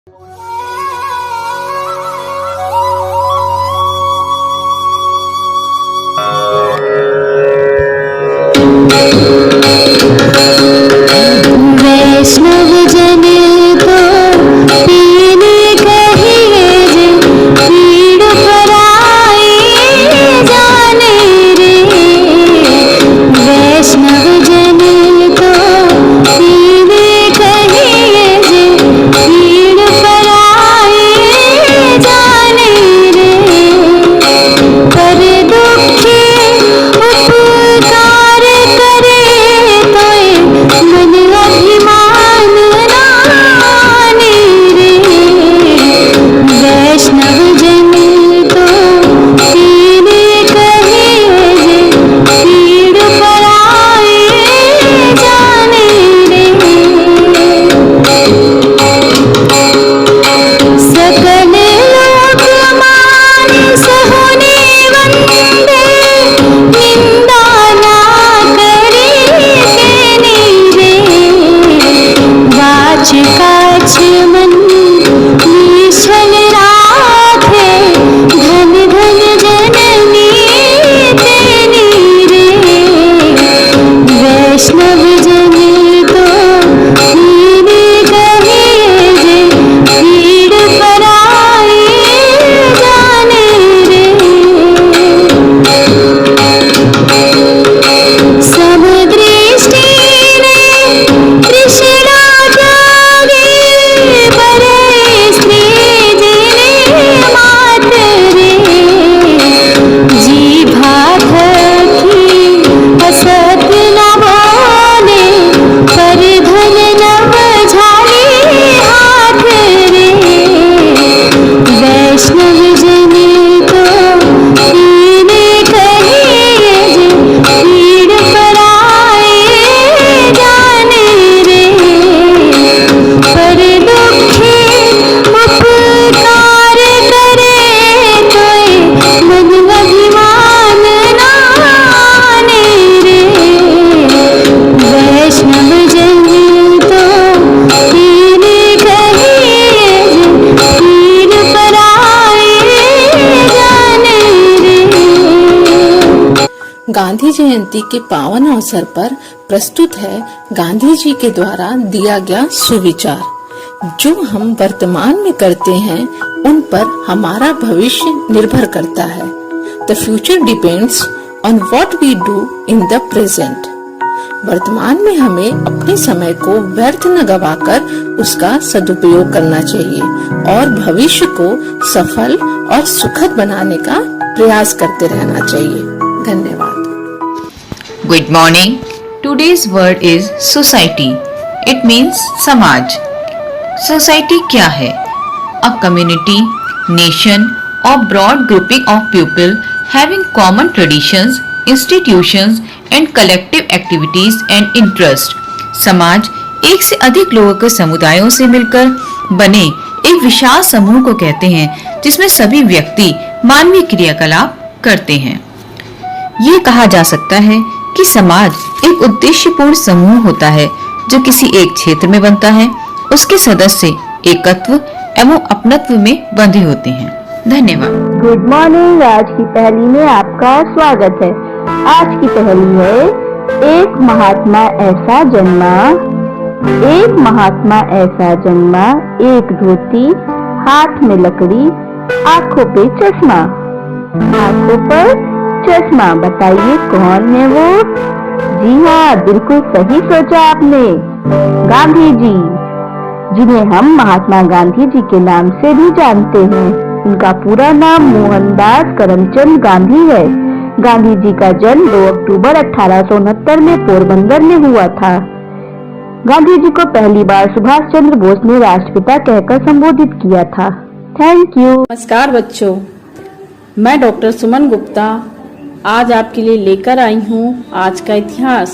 वैष्णव जन तो पीने कहिए जे, पीड़ पराई जाने रे। वैष्णव जन तो पीने कहिए जे, पीड़ पराई जाने रे। पर दुखी उपकार करे तोय मन अभिमान नाने रे। वैष्णव जन तो पीने कहिए जे, पीड़ पराई जाने रे। सकल लोक मानि सहुने वंदे, निंदा ना करी तेनी रे। वाच काछ मन निश्चल राखे, धन धन जननी तेनी रे। वैष्णव जन तो पीने कहिए जे, पीड़ पराई जाने रे। सब दृष्टि ने तृष्णा जागे, परे स्त्री जिने मात रे। जीभा थकी हसत न बोले, पर धन नव झाली हाथ रे। वैष्णव जन तो पीने कहिए जे, पीड़ पराई जाने रे। पर दुखी उपकार करे तोय मन अभिमान नाने रे। वैष्णव जन तो पीने कहिए जे, पीड़ पराई जाने रे। गांधी जयंती के पावन अवसर पर प्रस्तुत है गांधी जी के द्वारा दिया गया सुविचार। जो हम वर्तमान में करते हैं उन पर हमारा भविष्य निर्भर करता है। The future depends on what we do in the present. वर्तमान में हमें अपने समय को व्यर्थ न गवाकर उसका सदुपयोग करना चाहिए और भविष्य को सफल और सुखद बनाने का प्रयास करते रहना चाहिए। धन्यवाद। Good morning. Today's word is society. It means समाज. Society क्या है? A community, nation or broad grouping of people having common traditions, institutions and collective activities and interests. समाज एक से अधिक लोगों के समुदायों से मिलकर बने एक विशाल समूह को कहते हैं जिसमें सभी व्यक्ति मानवीय क्रियाकलाप करते हैं। ये कहा जा सकता है कि समाज एक उद्देश्यपूर्ण समूह होता है जो किसी एक क्षेत्र में बनता है। उसके सदस्य एकत्व एवं अपनत्व में बंधे होते हैं। धन्यवाद। Good morning. आज की पहेली में आपका स्वागत है। आज की पहेली है, एक महात्मा ऐसा जन्मा, एक महात्मा ऐसा जन्मा, एक धोती, हाथ में लकड़ी, आंखों पे चश्मा। आंखों पर चश्मा, बताइए कौन है वो? जी हाँ, बिल्कुल सही सोचा आपने, गांधी जी, जिन्हें हम महात्मा गांधी जी के नाम से भी जानते हैं। उनका पूरा नाम मोहनदास करमचंद गांधी है। गांधी जी का जन्म 2 अक्टूबर 1869 में पोरबंदर में हुआ था। गांधी जी को पहली बार सुभाष चंद्र बोस ने राष्ट्रपिता कहकर संबोधित किया था। Thank you. नमस्कार बच्चों, मैं डॉक्टर सुमन गुप्ता आज आपके लिए लेकर आई हूँ आज का इतिहास।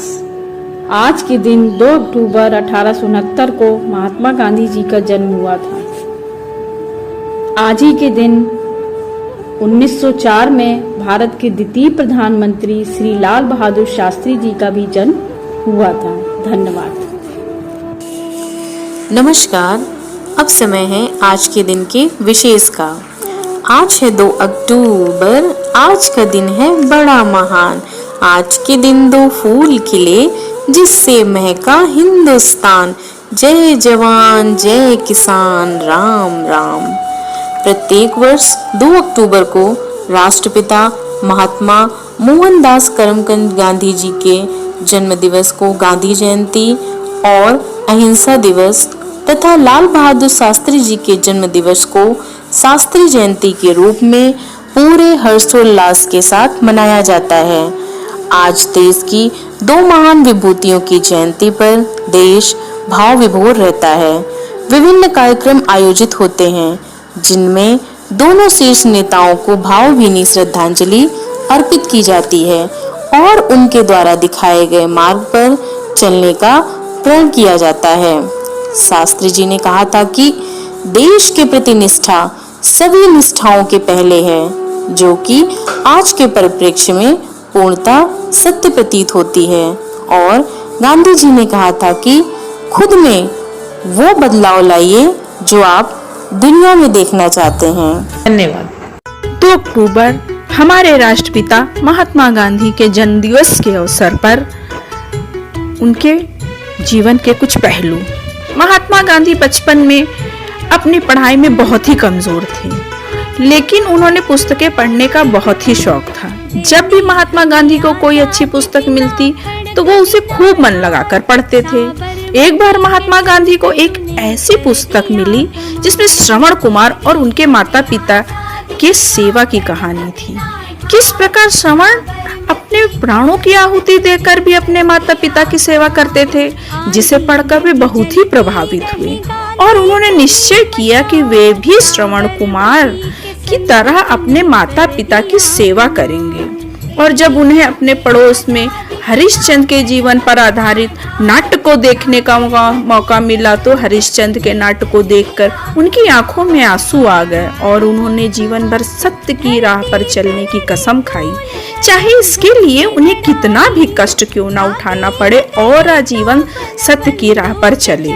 आज के दिन 2 अक्टूबर 1869 को महात्मा गांधी जी का जन्म हुआ था। आज ही के दिन 1904 में भारत के द्वितीय प्रधानमंत्री श्री लाल बहादुर शास्त्री जी का भी जन्म हुआ था। धन्यवाद। नमस्कार, अब समय है आज के दिन के विशेष का। आज है 2 अक्टूबर, आज का दिन है बड़ा महान। आज के दिन 2 फूल खिले जिससे महका हिंदुस्तान। जय जवान जय किसान राम राम। प्रत्येक वर्ष 2 अक्टूबर को राष्ट्रपिता महात्मा मोहनदास करमचंद गांधी जी के जन्म दिवस को गांधी जयंती और अहिंसा दिवस तथा लाल बहादुर शास्त्री जी के जन्म दिवस को शास्त्री जयंती के रूप में पूरे हर्षोल्लास के साथ मनाया जाता है। आज देश की 2 महान विभूतियों की जयंती पर देश भाव विभोर रहता है। विभिन्न कार्यक्रम आयोजित होते हैं जिनमें दोनों शीर्ष नेताओं को भावभीनी श्रद्धांजलि अर्पित की जाती है और उनके द्वारा दिखाए गए मार्ग पर चलने का प्रण किया जाता है। शास्त्री जी ने कहा था कि देश के प्रति निष्ठा सभी निष्ठाओं के पहले है, जो कि आज के परिप्रेक्ष्य में पूर्णतः सत्य प्रतीत होती है। और गांधी जी ने कहा था कि खुद में वो बदलाव लाइए जो आप दुनिया में देखना चाहते हैं। धन्यवाद। 2 अक्टूबर हमारे राष्ट्रपिता महात्मा गांधी के जन्म दिवस के अवसर पर उनके जीवन के कुछ पहलू। महात्मा गांधी बचपन में अपनी पढ़ाई में बहुत ही कमजोर थे, लेकिन उन्होंने पुस्तकें पढ़ने का बहुत ही शौक था। जब भी महात्मा गांधी को कोई अच्छी पुस्तक मिलती तो वो उसे खूब मन लगाकर पढ़ते थे। एक बार महात्मा गांधी को एक ऐसी पुस्तक मिली जिसमें श्रवण कुमार और उनके माता पिता की सेवा की कहानी थी। किस प्रकार श्रवण अपने प्राणों की आहुति देकर भी अपने माता पिता की सेवा करते थे, जिसे पढ़कर वे बहुत ही प्रभावित हुए और उन्होंने निश्चय किया कि वे भी श्रवण कुमार की तरह अपने माता पिता की सेवा करेंगे। और जब उन्हें अपने पड़ोस में हरिश्चंद्र के जीवन पर आधारित नाटक को देखने का मौका मिला तो हरिश्चंद्र के नाटक को देखकर उनकी आंखों में आंसू आ गए और उन्होंने जीवन भर सत्य की राह पर चलने की कसम खाई, चाहे इसके लिए उन्हें कितना भी कष्ट क्यों ना उठाना पड़े, और आजीवन सत्य की राह पर चले।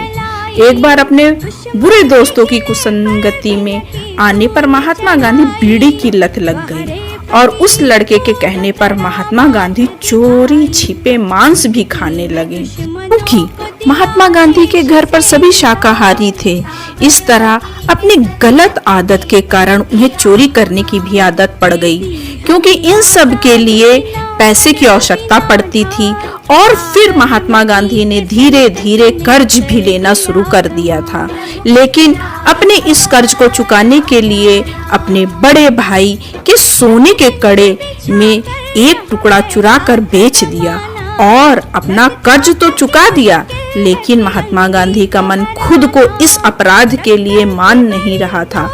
एक बार अपने बुरे दोस्तों की कुसंगति में आने पर महात्मा गांधी बीड़ी की लत लग गई और उस लड़के के कहने पर महात्मा गांधी चोरी छिपे मांस भी खाने लगे, क्योंकि महात्मा गांधी के घर पर सभी शाकाहारी थे। इस तरह अपनी गलत आदत के कारण उन्हें चोरी करने की भी आदत पड़ गई, क्योंकि इन सब के लिए पैसे की आवश्यकता पड़ती थी। और फिर महात्मा गांधी ने धीरे धीरे कर्ज भी लेना शुरू कर दिया था, लेकिन अपने इस कर्ज को चुकाने के लिए अपने बड़े भाई के सोने के कड़े में एक टुकड़ा चुरा कर बेच दिया और अपना कर्ज तो चुका दिया, लेकिन महात्मा गांधी का मन खुद को इस अपराध के लिए मान नहीं रहा था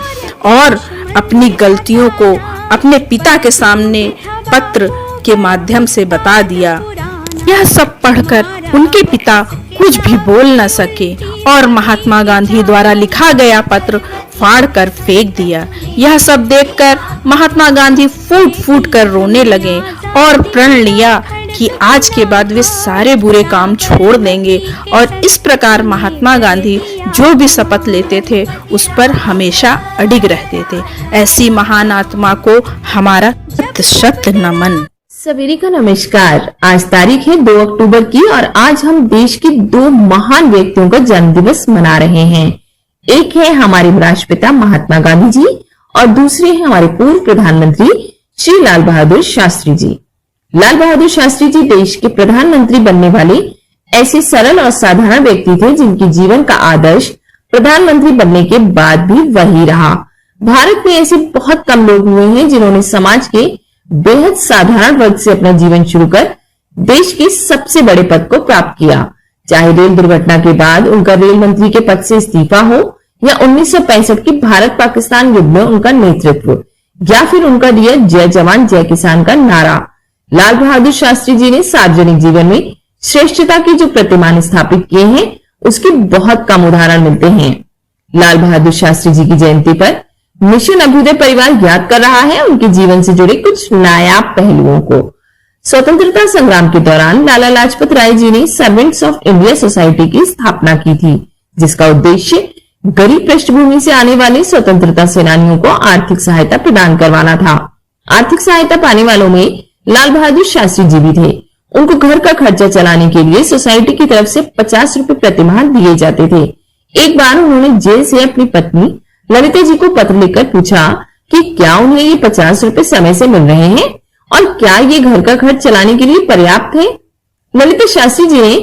और अपनी गलतियों को अपने पिता के सामने पत्र के माध्यम से बता दिया। यह सब पढ़कर उनके पिता कुछ भी बोल न सके और महात्मा गांधी द्वारा लिखा गया पत्र फाड़ कर फेंक दिया। यह सब देखकर महात्मा गांधी फूट फूट कर रोने लगे और प्रण लिया कि आज के बाद वे सारे बुरे काम छोड़ देंगे। और इस प्रकार महात्मा गांधी जो भी शपथ लेते थे उस पर हमेशा अडिग रहते थे। ऐसी महान आत्मा को हमारा शत नमन। सवेरे का नमस्कार। आज तारीख है 2 अक्टूबर की और आज हम देश के 2 महान व्यक्तियों का जन्म दिवस मना रहे हैं। एक है हमारे राष्ट्रपिता महात्मा गांधी जी और दूसरे हैं हमारे पूर्व प्रधानमंत्री श्री लाल बहादुर शास्त्री जी। लाल बहादुर शास्त्री जी देश के प्रधानमंत्री बनने वाले ऐसे सरल और साधारण व्यक्ति थे जिनके जीवन का आदर्श प्रधानमंत्री बनने के बाद भी वही रहा। भारत में ऐसे बहुत कम लोग हुए हैं जिन्होंने समाज के बेहद साधारण वर्ग से अपना जीवन शुरू कर देश के सबसे बड़े पद को प्राप्त किया। चाहे रेल दुर्घटना के बाद उनका रेल मंत्री के पद से इस्तीफा हो या 1965 के भारत पाकिस्तान युद्ध में उनका नेतृत्व या फिर उनका दिया जय जवान जय किसान का नारा, लाल बहादुर शास्त्री जी ने सार्वजनिक जीवन में श्रेष्ठता के जो प्रतिमान स्थापित किए हैं उसके बहुत कम उदाहरण मिलते हैं। लाल बहादुर शास्त्री जी की जयंती पर मिशन अभ्युदय परिवार याद कर रहा है उनके जीवन से जुड़े कुछ नायाब पहलुओं को। स्वतंत्रता संग्राम के दौरान लाला लाजपत राय जी ने सर्वेंट्स ऑफ इंडिया सोसाइटी की स्थापना की थी, जिसका उद्देश्य गरीब पृष्ठभूमि से आने वाले स्वतंत्रता सेनानियों को आर्थिक सहायता प्रदान करवाना था। आर्थिक सहायता पाने वालों में लाल बहादुर शास्त्री जी भी थे। उनको घर का खर्चा चलाने के लिए सोसाइटी की तरफ से 50 रुपए प्रतिमाह दिए जाते थे। एक बार उन्होंने जेल से अपनी पत्नी ललिता जी को पत्र लिखकर पूछा कि क्या उन्हें ये 50 रुपए समय से मिल रहे हैं और क्या ये घर का खर्च चलाने के लिए पर्याप्त है। ललिता शास्त्री जी ने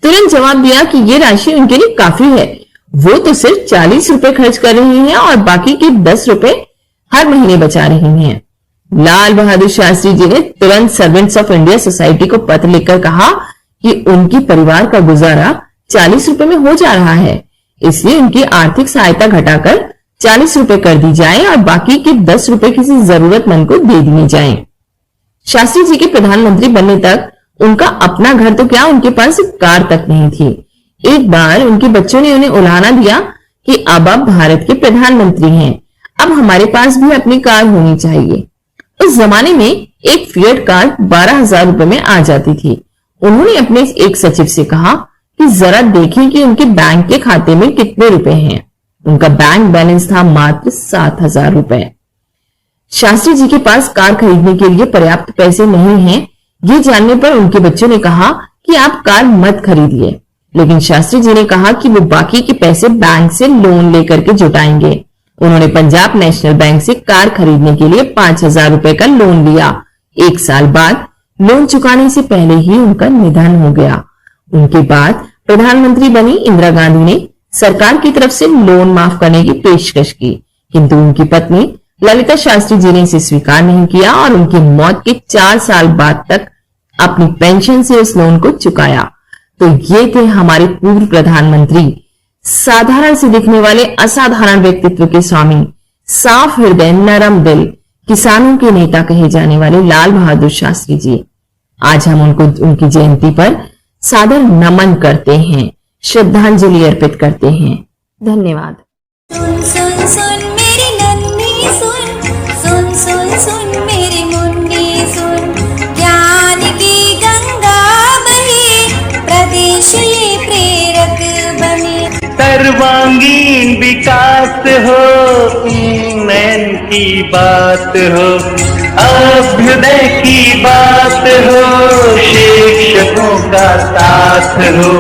तुरंत जवाब दिया कि ये राशि उनके लिए काफी है। वो तो सिर्फ 40 रुपए खर्च कर रही हैं और बाकी के 10 रुपए हर महीने बचा रही हैं। लाल बहादुर शास्त्री जी ने तुरंत सर्वेंट्स ऑफ इंडिया सोसाइटी को पत्र लिखकर कहा कि उनकी परिवार का गुजारा 40 रुपए में हो जा रहा है, इसलिए उनकी आर्थिक सहायता घटाकर 40 रुपए कर दी जाए और बाकी के 10 रुपए किसी जरूरतमंद को दे दिए जाएं। शास्त्री जी के प्रधानमंत्री बनने तक उनका अपना घर तो क्या, उनके पास एक कार तक नहीं थी। एक बार उनके बच्चों ने उन्हें उलाहना दिया कि अब आप भारत के प्रधानमंत्री हैं, अब हमारे पास भी अपनी कार होनी चाहिए। उस जमाने में एक फिएट कार 12,000 रुपए में आ जाती थी। उन्होंने अपने एक सचिव से कहा कि जरा देखें कि उनके बैंक के खाते में कितने रुपए हैं। उनका बैंक बैलेंस था मात्र 7,000 रुपए। शास्त्री जी के पास कार खरीदने के लिए पर्याप्त पैसे नहीं हैं। ये जानने पर उनके बच्चों ने कहा कि आप कार मत खरीदिए, लेकिन शास्त्री जी ने कहा कि वो बाकी के पैसे बैंक से लोन लेकर के जुटाएंगे। उन्होंने पंजाब नेशनल बैंक से कार खरीदने के लिए 5,000 रुपए का लोन लिया। 1 साल बाद लोन चुकाने से पहले ही उनका निधन हो गया। उनके बाद प्रधानमंत्री बनी इंदिरा गांधी ने सरकार की तरफ से लोन माफ करने की पेशकश की, किंतु उनकी पत्नी ललिता शास्त्री जी ने इसे स्वीकार नहीं किया और उनकी मौत के 4 साल बाद तक अपनी पेंशन से उस लोन को चुकाया। तो ये थे हमारे पूर्व प्रधानमंत्री, साधारण से दिखने वाले असाधारण व्यक्तित्व के स्वामी, साफ हृदय, नरम दिल, किसानों के नेता कहे जाने वाले लाल बहादुर शास्त्री जी। आज हम उनको उनकी जयंती पर सादर नमन करते हैं, श्रद्धांजलि अर्पित करते हैं। धन्यवाद। सुन सुन सुन मेरी नन्ही सुन, सुन सुन सुन मेरी मुन्नी सुन, ज्ञान की गंगा बही, प्रदेश ये प्रेरक बने। सर्वांगीण विकास हो, उन्नयन की बात हो, अभ्युदय की बात हो, शिक्षकों का साथ हो।